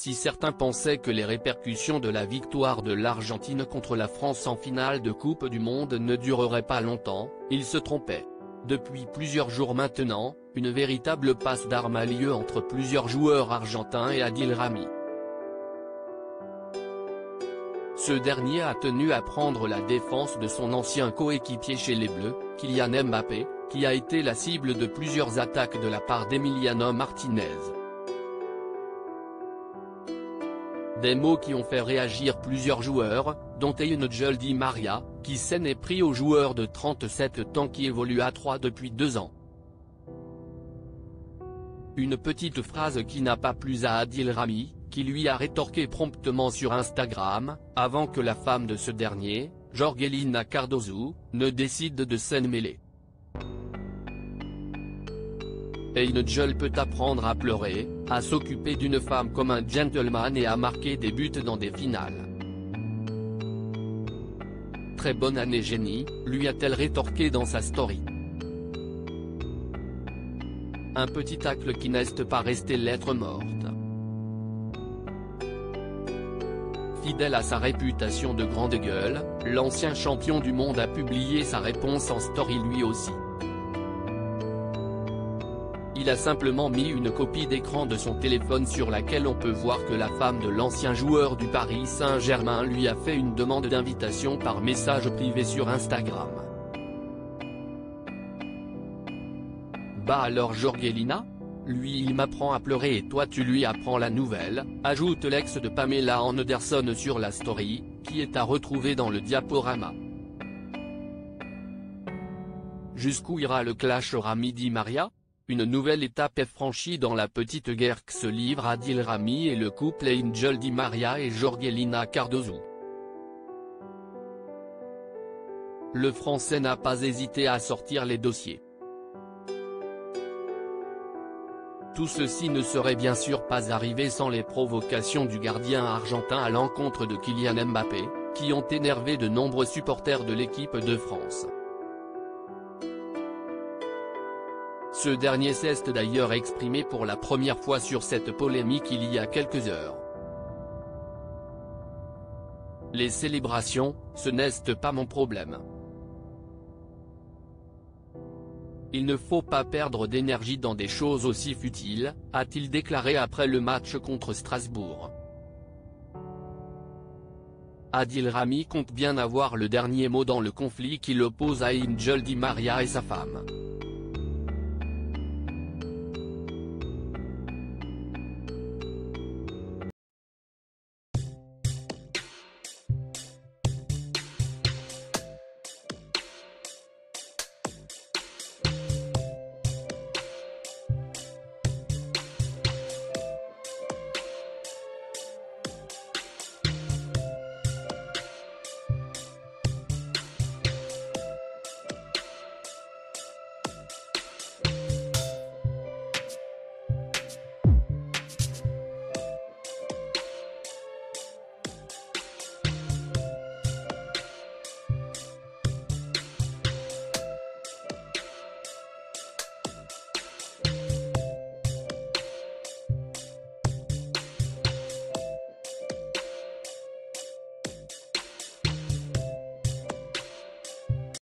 Si certains pensaient que les répercussions de la victoire de l'Argentine contre la France en finale de Coupe du Monde ne dureraient pas longtemps, ils se trompaient. Depuis plusieurs jours maintenant, une véritable passe d'armes a lieu entre plusieurs joueurs argentins et Adil Rami. Ce dernier a tenu à prendre la défense de son ancien coéquipier chez les Bleus, Kylian Mbappé, qui a été la cible de plusieurs attaques de la part d'Emiliano Martinez. Des mots qui ont fait réagir plusieurs joueurs, dont Angel Di Maria, qui s'en est pris au joueur de 37 ans qui évolue à 3 depuis 2 ans. Une petite phrase qui n'a pas plu à Adil Rami, qui lui a rétorqué promptement sur Instagram, avant que la femme de ce dernier, Jorgelina Cardozo, ne décide de s'en mêler. Angel peut apprendre à pleurer, à s'occuper d'une femme comme un gentleman et à marquer des buts dans des finales. Très bonne année génie, lui a-t-elle rétorqué dans sa story. Un petit tacle qui n'est pas resté lettre morte. Fidèle à sa réputation de grande gueule, l'ancien champion du monde a publié sa réponse en story lui aussi. Il a simplement mis une copie d'écran de son téléphone sur laquelle on peut voir que la femme de l'ancien joueur du Paris Saint-Germain lui a fait une demande d'invitation par message privé sur Instagram. Bah alors Jorgelina ? Lui il m'apprend à pleurer et toi tu lui apprends la nouvelle, ajoute l'ex de Pamela Anderson sur la story, qui est à retrouver dans le diaporama. Jusqu'où ira le clash Rami-Di Maria ? Une nouvelle étape est franchie dans la petite guerre que se livrent Adil Rami et le couple Angel Di Maria et Jorgelina Cardozo. Le Français n'a pas hésité à sortir les dossiers. Tout ceci ne serait bien sûr pas arrivé sans les provocations du gardien argentin à l'encontre de Kylian Mbappé, qui ont énervé de nombreux supporters de l'équipe de France. Ce dernier s'est d'ailleurs exprimé pour la première fois sur cette polémique il y a quelques heures. Les célébrations, ce n'est pas mon problème. Il ne faut pas perdre d'énergie dans des choses aussi futiles, a-t-il déclaré après le match contre Strasbourg. Adil Rami compte bien avoir le dernier mot dans le conflit qui l'oppose à Angel Di Maria et sa femme.